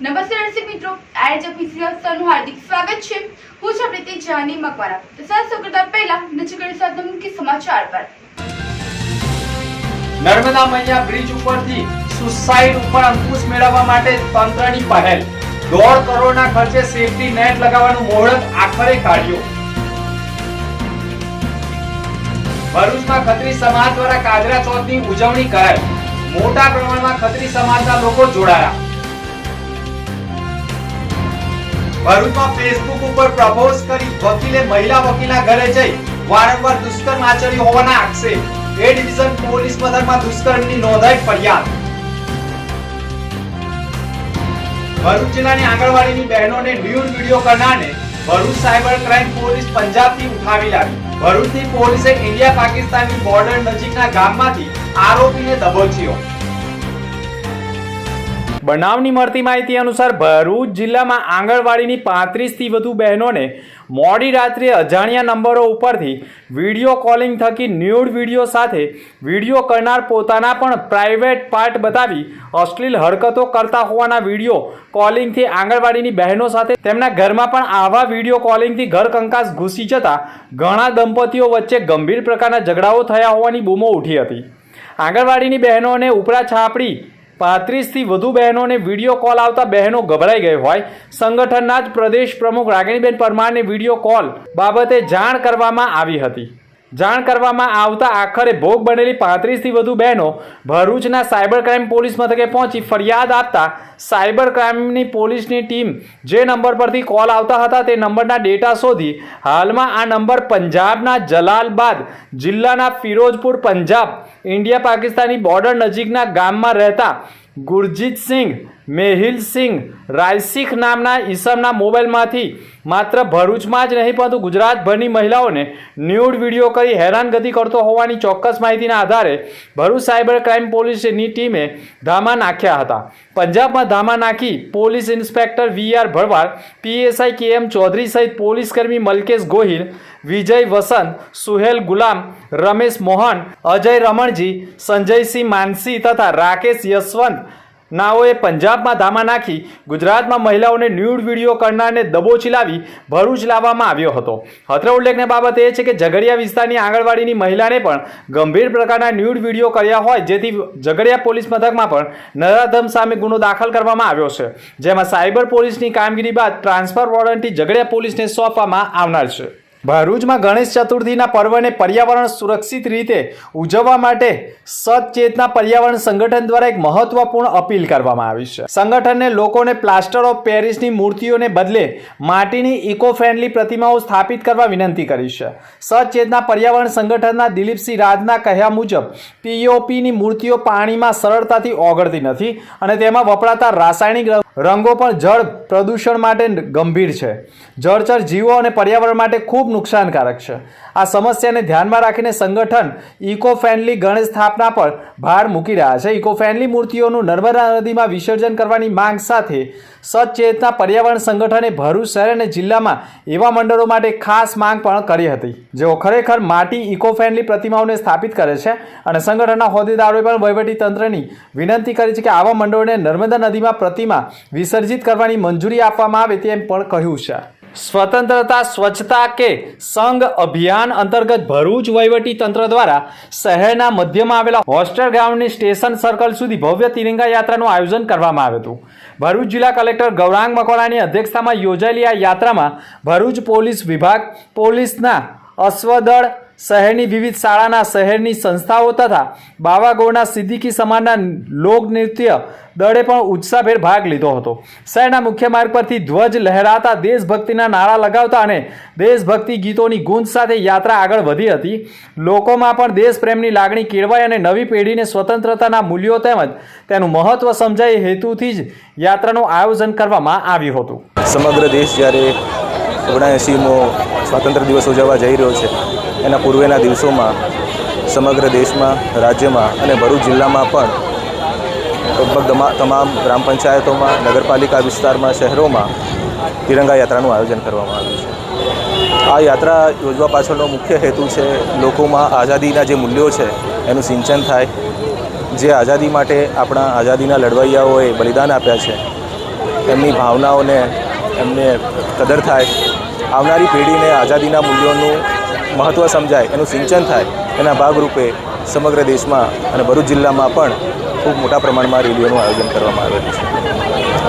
નમસ્તે દર્શક મિત્રો, આજ ઓફિસિયલનું હાર્દિક સ્વાગત છે। હું છું પ્રીતિ જાની મકવાણા। તો સૌપ્રથમ પહેલા નજર કરીશું મુખ્ય સમાચાર પર। નર્મદા મૈયા બ્રિજ ઉપરથી સુસાઇડ ઉપર અંકુશ મેળવવા માટે તંત્રની પહેલ। 1.5 કરોડના ખર્ચે સેફટી નેટ લગાવવાનું મુહૂર્ત આખરે કાઢ્યું। ભરૂચમાં ખત્રી સમાજ દ્વારા કાજરા ચોથની ઉજવણી કરાઈ। મોટા પ્રમાણમાં ખત્રી સમાજના લોકો જોડાયા। ભરૂચમાં ફેસબુક ઉપર પ્રપોઝ કરી વકીલે મહિલા વકીલના ઘરે જઈ વારંવાર દુષ્કર્મ આચર્યું હોવાના આક્ષેપ। એ ડિવિઝન પોલીસ મથકમાં દુષ્કર્મની નોંધાઈ ફરિયાદ। ભરૂચ જિલ્લાની આંગણવાડીની બહેનોને ન્યૂડ વિડિયો કરનારને ભરૂચ સાયબર ક્રાઇમ પોલીસ પંજાબથી ઉઠાવી લાવી। ભરૂચની પોલીસે ઇન્ડિયા પાકિસ્તાનની બોર્ડર નજીકના ગામમાંથી આરોપીને દબોચ્યો। બનાવની મળતી માહિતી અનુસાર ભરૂચ જિલ્લામાં આંગણવાડીની 35 થી વધુ બહેનોને મોડી રાત્રે અજાણ્યા નંબરો ઉપરથી વિડીયો કોલિંગ થકી ન્યૂડ વિડીયો સાથે વિડીયો કરનાર પોતાના પણ પ્રાઇવેટ પાર્ટ બતાવી અશ્લીલ હરકતો કરતા હોવાના વિડીયો કોલિંગથી આંગણવાડીની બહેનો સાથે તેમના ઘરમાં પણ આવા વિડીયો કોલિંગથી ઘર કંકાસ ઘૂસી જતા ઘણા દંપતીઓ વચ્ચે ગંભીર પ્રકારના ઝઘડાઓ થયા હોવાની બૂમો ઉઠી હતી। આંગણવાડીની બહેનોને ઉપરા છાપડી 35 થી વધુ બહેનોને વિડીયો કોલ આવતા બહેનો ગભરાઈ ગઈ હોય સંગઠનના જ પ્રદેશ પ્રમુખ રાગીણીબેન પરમારને વિડીયો કોલ બાબતે જાણ કરવામાં આવી હતી। જાણ કરવામાં આવતા આખરે ભોગ બનેલી 35 થી વધુ બહેનો ભરૂચના સાયબર ક્રાઇમ પોલીસ મથકે પહોંચી ફરિયાદ આપતા સાયબર ક્રાઇમની પોલીસની ટીમ જે નંબર પરથી કોલ આવતા હતા તે નંબરના ડેટા શોધી હાલમાં આ નંબર પંજાબના જલાલાબાદ જિલ્લાના ફિરોઝપુર પંજાબ ઇન્ડિયા પાકિસ્તાની બોર્ડર નજીકના ગામમાં રહેતા ગુરજીતસિંહ મેહિલસિંહ રાયસિખ નામના ઈસમના મોબાઈલમાંથી માત્ર ભરૂચમાં જ નહીં પરંતુ ગુજરાતભરની મહિલાઓને ન્યૂડ વિડીયો કરી હેરાનગતિ કરતો હોવાની ચોક્કસ માહિતીના આધારે ભરૂચ સાયબર ક્રાઇમ પોલીસની ટીમે ધામા નાખ્યા હતા। પંજાબમાં ધામા નાખી પોલીસ ઇન્સ્પેક્ટર વીઆર ભરવાડ, પીએસઆઈ કેએમ ચૌધરી સહિત પોલીસકર્મી મલકેશ ગોહિલ, વિજય વસંત, સુહેલ ગુલામ, રમેશ મોહન, અજય રમણજી, સંજયસિંહ માનસી તથા રાકેશ યશવંત નાઓએ પંજાબમાં ધામા નાખી ગુજરાતમાં મહિલાઓને ન્યૂડ વિડીયો કરનારને દબોચી લાવી ભરૂચ લાવવામાં આવ્યો હતો। અત્રે ઉલ્લેખનીય બાબત એ છે કે ઝઘડિયા વિસ્તારની આંગણવાડીની મહિલાને પણ ગંભીર પ્રકારના ન્યૂડ વિડીયો કર્યા હોય જેથી ઝઘડિયા પોલીસ મથકમાં પણ નરાધમ સામે ગુનો દાખલ કરવામાં આવ્યો છે, જેમાં સાયબર પોલીસની કામગીરી બાદ ટ્રાન્સફર વોરંટથી ઝઘડિયા પોલીસને સોંપવામાં આવનાર છે। ભરૂચમાં ગણેશ ચતુર્થીના પર્વને પર્યાવરણ સુરક્ષિત રીતે ઉજવવા માટે સચેતના પર્યાવરણ સંગઠન દ્વારા એક મહત્વપૂર્ણ અપીલ કરવામાં આવી છે। સંગઠને લોકોને પ્લાસ્ટર ઓફ પેરિસની મૂર્તિઓને બદલે માટીની ઇકો ફ્રેન્ડલી પ્રતિમાઓ સ્થાપિત કરવા વિનંતી કરી છે। સચેતના પર્યાવરણ સંગઠનના દિલીપસિંહ રાજના કહ્યા મુજબ પીઓપીની મૂર્તિઓ પાણીમાં સરળતાથી ઓગળતી નથી અને તેમાં વપરાતા રાસાયણિક રંગો પણ જળ પ્રદૂષણ માટે ગંભીર છે, જળચર જીવો અને પર્યાવરણ માટે ખૂબ નુકસાનકારક છે। આ સમસ્યાને ધ્યાનમાં રાખીને સંગઠન ઇકો ફ્રેન્ડલી ગણેશ સ્થાપના પર ભાર મૂકી રહ્યા છે। ઇકો ફ્રેન્ડલી મૂર્તિઓનું નર્મદા નદીમાં વિસર્જન કરવાની માંગ સાથે સચેતના પર્યાવરણ સંગઠને ભરૂચ શહેર અને જિલ્લામાં એવા મંડળો માટે ખાસ માંગ પણ કરી હતી જેઓ ખરેખર માટી ઇકો ફ્રેન્ડલી પ્રતિમાઓને સ્થાપિત કરે છે અને સંગઠનના હોદ્દેદારોએ પણ વહીવટી તંત્રની વિનંતી કરી છે કે આવા મંડળોને નર્મદા નદીમાં પ્રતિમા વિસર્જિત કરવાની મંજૂરી આપવામાં આવે તેમ પણ કહ્યું છે। સ્વતંત્રતા સ્વચ્છતા કે સંઘ અભિયાન અંતર્ગત ભરૂચ વહીવટી તંત્ર દ્વારા શહેરના મધ્યમાં આવેલા હોસ્ટેલ ગ્રાઉન્ડની સ્ટેશન સર્કલ સુધી ભવ્ય તિરંગા યાત્રાનું આયોજન કરવામાં આવ્યું હતું। ભરૂચ જિલ્લા કલેક્ટર ગૌરાંગ મકવાણાની અધ્યક્ષતામાં યોજાયેલી આ યાત્રામાં ભરૂચ પોલીસ વિભાગ, પોલીસના અશ્વદળ, શહેરની વિવિધ શાળાના શહેરની સંસ્થાઓ તથા બાવાગોળના સિદ્દીકી સમાજના લોકનૃત્ય દળે પણ ઉત્સાહભેર ભાગ લીધો હતો। શહેરના મુખ્ય માર્ગ પરથી ધ્વજ લહેરાતા દેશભક્તિના નારા લગાવતા અને દેશભક્તિ ગીતોની ગૂંજ સાથે યાત્રા આગળ વધી હતી। લોકોમાં પણ દેશપ્રેમની લાગણી કેળવાય અને નવી પેઢીને સ્વતંત્રતાના મૂલ્યો તેમજ તેનું મહત્વ સમજાય એ હેતુથી જ યાત્રાનું આયોજન કરવામાં આવ્યું હતું। સમગ્ર દેશ જ્યારે 79મો સ્વાતંત્ર્ય દિવસ ઉજવવા જઈ રહ્યો છે એના પૂર્વેના દિવસોમાં સમગ્ર દેશમાં, રાજ્યમાં અને ભરૂચ જિલ્લામાં પણ લગભગ તમામ ગ્રામ પંચાયતોમાં, નગરપાલિકા વિસ્તારમાં, શહેરોમાં તિરંગા યાત્રાનું આયોજન કરવામાં આવ્યું છે। આ યાત્રા યોજવા પાછળનો મુખ્ય હેતુ છે લોકોમાં આઝાદીના જે મૂલ્યો છે એનું સિંચન થાય, જે આઝાદી માટે આપણા આઝાદીના લડવૈયાઓએ બલિદાન આપ્યા છે એમની ભાવનાઓને એમને કદર થાય, આવનારી પેઢીને આઝાદીના મૂલ્યોનું મહત્ત્વ સમજાય, એનું સિંચન થાય, એના ભાગરૂપે સમગ્ર દેશમાં અને ભરૂચ જિલ્લામાં પણ ખૂબ મોટા પ્રમાણમાં રેલીઓનું આયોજન કરવામાં આવેલું છે.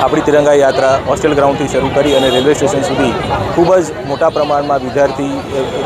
આપણી તિરંગા યાત્રા હોસ્ટેલ ગ્રાઉન્ડથી શરૂ કરી અને રેલવે સ્ટેશન સુધી ખૂબ જ મોટા પ્રમાણમાં વિદ્યાર્થી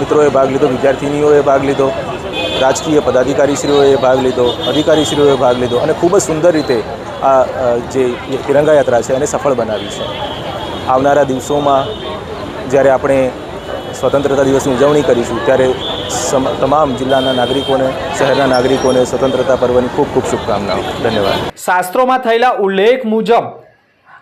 મિત્રોએ ભાગ લીધો, વિદ્યાર્થિનીઓએ ભાગ લીધો, રાજકીય પદાધિકારીશ્રીઓએ ભાગ લીધો, અધિકારીશ્રીઓએ ભાગ લીધો અને ખૂબ જ સુંદર રીતે આ જે તિરંગા યાત્રા છે એને સફળ બનાવી છે. આવનારા દિવસોમાં જ્યારે આપણે સ્વતંત્રતા દિવસની ઉજવણી કરીશું ત્યારે તમામ જિલ્લાના નાગરિકોને, શહેરના નાગરિકોને સ્વતંત્રતા પર્વની ખૂબ ખૂબ શુભકામનાઓ. ધન્યવાદ. શાસ્ત્રોમાં થયેલા ઉલ્લેખ મુજબ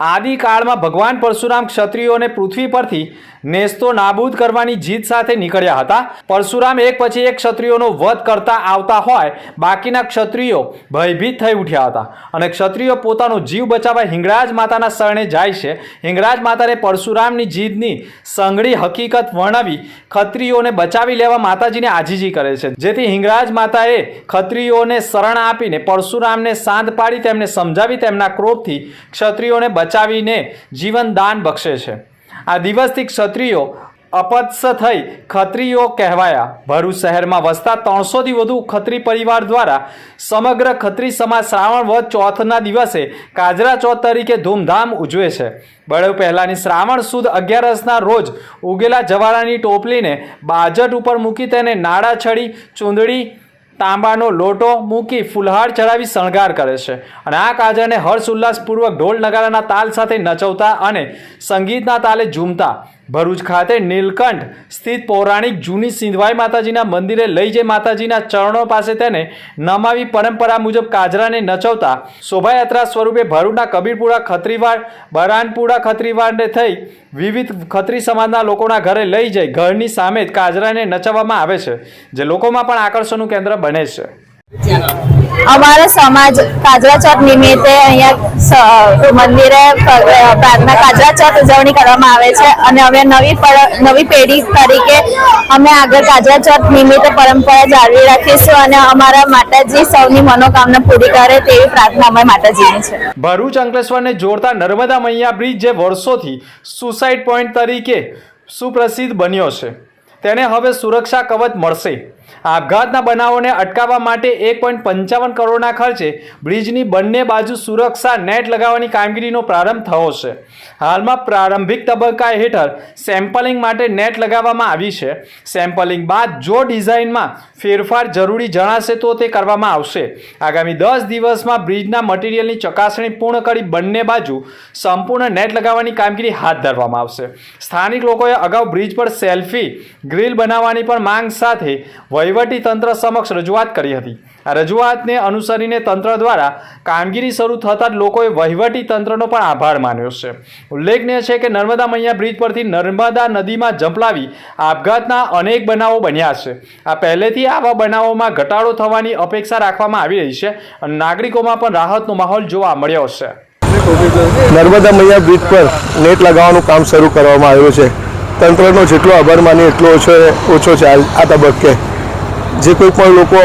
આદિકાળમાં ભગવાન પરશુરામ ક્ષત્રિયોને પૃથ્વી પરથી નેસ્તો નાબૂદ કરવાની જીત સાથે નીકળ્યા હતા. પરશુરામ એક પછી એક ક્ષત્રિયોનો વધ કરતા આવતા હોય બાકીના ક્ષત્રિયો ભયભીત થઈ ઉઠ્યા હતા અને ક્ષત્રિયો પોતાનો જીવ બચાવવા હિંગળાજ માતાના શરણે જાય છે. હિંગળાજ માતાને પરશુરામની જીતની સંઘળી હકીકત વર્ણવી ક્ષત્રિયોને બચાવી લેવા માતાજીને આજીજી કરે છે, જેથી હિંગળાજ માતાએ ક્ષત્રિયોને શરણ આપીને પરશુરામને શાંત પાડી તેમને સમજાવી તેમના ક્રોધથી ક્ષત્રિયોને બચાવીને જીવન દાન બક્ષે છે. આ દિવસથી ક્ષત્રિયો અપત્સ થઈ ખત્રીઓ કહેવાયા. ભરૂચ શહેરમાં વસતા 300થી વધુ ખત્રી પરિવાર દ્વારા સમગ્ર ખત્રી સમાજ શ્રાવણ વદ ચોથના દિવસે કાજરા ચોથ તરીકે ધૂમધામ ઉજવે છે. બળેવ પહેલાની શ્રાવણ સુદ 11ના રોજ ઉગેલા જવાળાની ટોપલીને બાજટ ઉપર મૂકી તેને નાળા છડી ચૂંદડી તાંબાનો લોટો મૂકી ફુલહાર ચડાવી શણગાર કરે છે અને આ કાજરાને હર્ષ ઉલ્લાસપૂર્વક ઢોલ નગારાના તાલ સાથે નચવતા અને સંગીતના તાલે ઝૂમતા ભરૂચ ખાતે નીલકંઠ સ્થિત પૌરાણિક જૂની સિંધવાઈ માતાજીના મંદિરે લઈ જઈ માતાજીના ચરણો પાસે તેને નમાવી પરંપરા મુજબ કાજરાને નચવતા શોભાયાત્રા સ્વરૂપે ભરૂચના કબીરપુરા ખત્રીવાડ, બરાનપુરા ખત્રીવાડને થઈ વિવિધ ખત્રી સમાજના લોકોના ઘરે લઈ જઈ ઘરની સામે જ કાજરાને નચવવામાં આવે છે, જે લોકોમાં પણ આકર્ષણનું કેન્દ્ર બને છે. અમારા સમાજ કાજરા ચોથ નિમિત્તે અહીંયા મંદિરે પ્રાર્થના કાજરા ચોથ ઉજવણી કરવામાં આવે છે અને અમે નવી પેઢી તરીકે અમે આગળ કાજરા ચોથ નિમિત્તે પરંપરા જાળવી રાખીશું અને અમારા માતાજી સૌની મનોકામના પૂરી કરે તેવી પ્રાર્થના અમારી માતાજીની છે. ભરૂચ અંકલેશ્વરને જોડતા નર્મદા મૈયા બ્રિજ જે વર્ષોથી સુસાઇડ પોઈન્ટ તરીકે સુપ્રસિદ્ધ બન્યો છે તેને હવે સુરક્ષા કવચ મળશે. આપઘાતના બનાવોને અટકાવવા માટે 1.55 કરોડના ખર્ચે બ્રિજની બંને બાજુ સુરક્ષા નેટ લગાવવાની કામગીરીનો પ્રારંભ થયો છે. હાલમાં પ્રારંભિક તબક્કા હેઠળ સેમ્પલિંગ માટે નેટ લગાવવામાં આવી છે. સેમ્પલિંગ બાદ જો ડિઝાઇનમાં ફેરફાર જરૂરી જણાશે તો તે કરવામાં આવશે. આગામી 10 દિવસમાં બ્રિજના મટીરિયલની ચકાસણી પૂર્ણ કરી બંને બાજુ સંપૂર્ણ નેટ લગાવવાની કામગીરી હાથ ધરવામાં આવશે. સ્થાનિક લોકોએ અગાઉ બ્રિજ પર સેલ્ફી ગ્રીલ બનાવવાની પણ માંગ સાથે વહીવટી તંત્ર સમક્ષ રજૂઆત કરી હતી. આ રજૂઆતને અનુસરીને તંત્ર દ્વારા કામગીરી શરૂ થતાં જ લોકોએ વહીવટી તંત્રનો પણ આભાર માન્યો છે. ઉલ્લેખનીય છે કે નર્મદા મૈયા બ્રિજ પરથી નર્મદા નદીમાં ઝંપલાવી આપઘાતના અનેક બનાવો બન્યા છે. આ પહેલેથી આવા બનાવોમાં ઘટાડો થવાની અપેક્ષા રાખવામાં આવી રહી છે અને નાગરિકોમાં પણ રાહતનો માહોલ જોવા મળ્યો છે. નર્મદા મૈયા બ્રિજ પર નેટ લગાવવાનું કામ શરૂ કરવામાં આવ્યું છે. તંત્રનો જેટલો આભાર માની એટલો ઓછો છે. આ તબક્કે જે કોઈ પણ લોકો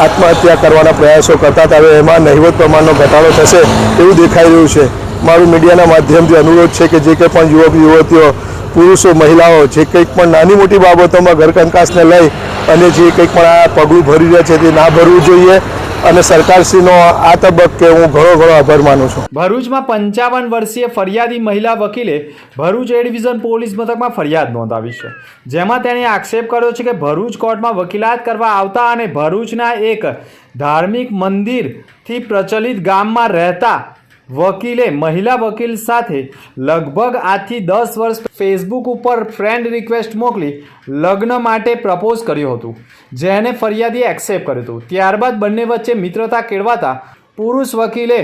આત્મહત્યા કરવાના પ્રયાસો કરતા હતા હવે એમાં નહિવત પ્રમાણનો ઘટાડો થશે એવું દેખાઈ રહ્યું છે. મારું મીડિયાના માધ્યમથી અનુરોધ છે કે જે કંઈ પણ યુવક યુવતીઓ, પુરુષો, મહિલાઓ જે કંઈક પણ નાની મોટી બાબતોમાં ઘરકંકાસને લઈ અને જે કંઈક પણ આ પગલું ભરી રહ્યા છે તે ના ભરવું જોઈએ અને સરકારશ્રીનો આ તબક્કે હું ઘણો આભાર માનું છું. ભરૂચમાં 55 વર્ષીય ફરિયાદી મહિલા વકીલે ભરૂચ એ ડિવિઝન પોલીસ મથકમાં ફરિયાદ નોંધાવી છે, જેમાં તેણે આક્ષેપ કર્યો છે કે ભરૂચ કોર્ટમાં વકીલાત કરવા આવતા અને ભરૂચના એક ધાર્મિક મંદિરથી પ્રચલિત ગામમાં રહેતા વકીલે મહિલા વકીલ સાથે લગભગ આજથી 10 વર્ષ ફેસબુક ઉપર ફ્રેન્ડ રિક્વેસ્ટ મોકલી લગ્ન માટે પ્રપોઝ કર્યું હતું, જેને ફરિયાદીએ એક્સેપ્ટ કર્યું હતું. ત્યારબાદ બંને વચ્ચે મિત્રતા કેળવાતા પુરુષ વકીલે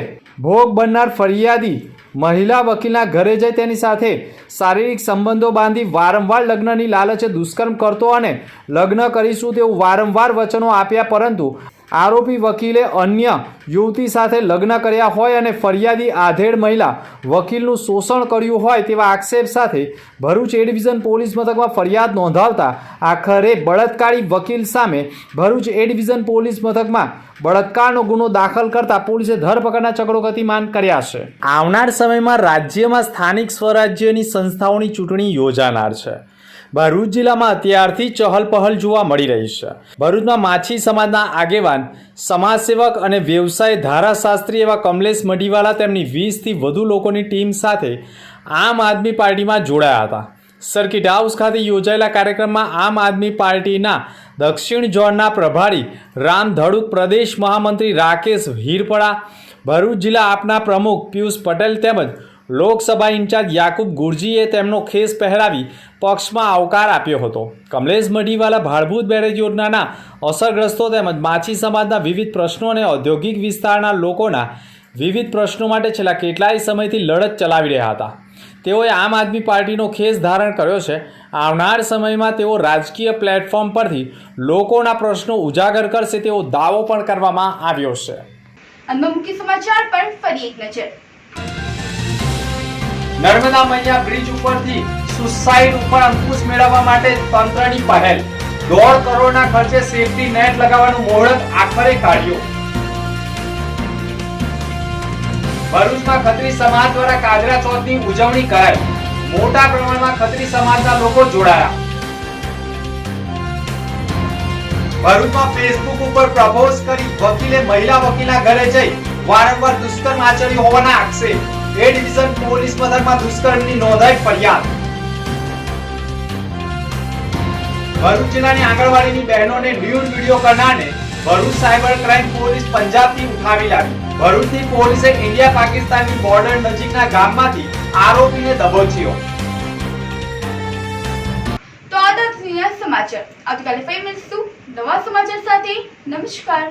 ભોગ બનનાર ફરિયાદી મહિલા વકીલના ઘરે જઈ તેની સાથે શારીરિક સંબંધો બાંધી વારંવાર લગ્નની લાલચે દુષ્કર્મ કરતો અને લગ્ન કરીશું તેવું વારંવાર વચનો આપ્યા, પરંતુ આરોપી વકીલે અન્ય યુવતી સાથે લગ્ન કર્યા હોય અને ફરિયાદી આધેડ મહિલા વકીલનું શોષણ કર્યું હોય તેવા આક્ષેપ સાથે ભરૂચ એ ડિવિઝન પોલીસ મથકમાં ફરિયાદ નોંધાવતા આખરે બળાત્કારી વકીલ સામે ભરૂચ એ ડિવિઝન પોલીસ મથકમાં બળાત્કારનો ગુનો દાખલ કરતા પોલીસે ધરપકડના ચક્રો ગતિમાન કર્યા છે. આવનાર સમયમાં રાજ્યમાં સ્થાનિક સ્વરાજ્યની સંસ્થાઓની ચૂંટણી યોજાનાર છે. ભરૂચ જિલ્લામાં અત્યારથી ચહલપહલ જોવા મળી રહી છે. ભરૂચમાં માછી સમાજના આગેવાન, સમાજસેવક અને વ્યવસાય ધારાશાસ્ત્રી એવા કમલેશ મઢીવાલા તેમની 20થી વધુ લોકોની ટીમ સાથે આમ આદમી પાર્ટીમાં જોડાયા હતા. સર્કિટ હાઉસ ખાતે યોજાયેલા કાર્યક્રમમાં આમ આદમી પાર્ટીના દક્ષિણ ઝોનના પ્રભારી રામ ધડુક, પ્રદેશ મહામંત્રી રાકેશ હીરપડા, ભરૂચ જિલ્લા આપના પ્રમુખ પિયુષ પટેલ તેમજ લોકસભા ઇન્ચાર્જ યાકુબ ગુરજીએ તેમનો ખેસ પહેરાવી પક્ષમાં આવકાર આપ્યો હતો. કમલેશ મઢીવાલા ભાડભૂત બેરેજ યોજનાના અસરગ્રસ્તો તેમજ માછી સમાજના વિવિધ પ્રશ્નો અને ઔદ્યોગિક વિસ્તારના લોકોના વિવિધ પ્રશ્નો માટે છેલ્લા કેટલાય સમયથી લડત ચલાવી રહ્યા હતા. તેઓએ આમ આદમી પાર્ટીનો ખેસ ધારણ કર્યો છે. આવનાર સમયમાં તેઓ રાજકીય પ્લેટફોર્મ પરથી લોકોના પ્રશ્નો ઉજાગર કરશે તેવો દાવો પણ કરવામાં આવ્યો છે. અંતમાં મુખ્ય સમાચાર પર ફરી એક નજર. નર્મદા મૈયા બ્રિજ ઉપરથી સુસાઇડ ઉપર અંકુશ મેળવવા માટે તંત્રની પહેલ. 1.5 કરોડના ખર્ચે સેફટી નેટ લગાવવાનું મુહૂર્ત આખરે કાઢ્યું. ભરૂચમાં ખત્રી સમાજ દ્વારા કાજરા ચોથની ઉજવણી કરાઈ. મોટા પ્રમાણમાં ખત્રી સમાજના લોકો જોડાયા. ભરૂચમાં ફેસબુક ઉપર પ્રપોઝ કરી વકીલે મહિલા વકીલના ઘરે જઈ વારંવાર દુષ્કર્મ આચર્યું હોવાના આક્ષેપ. એ ડિવિઝન પોલીસ મથકમાં દુષ્કર્મની નોંધાઈ ફરિયાદ. ભરૂચ જિલ્લાની આંગણવાડીની બહેનોને ન્યૂડ વિડીયો કરનારને ભરૂચ સાયબર ક્રાઇમ પોલીસ પંજાબથી ઉઠાવી લાવી. ભરૂચની પોલીસે ઇન્ડિયા પાકિસ્તાનની બોર્ડર નજીકના ગામમાંથી આરોપીને દબોચ્યો. તો આ હતા સમાચાર. આવતીકાલે ફરી મળીશું નવા સમાચાર સાથે. નમસ્કાર.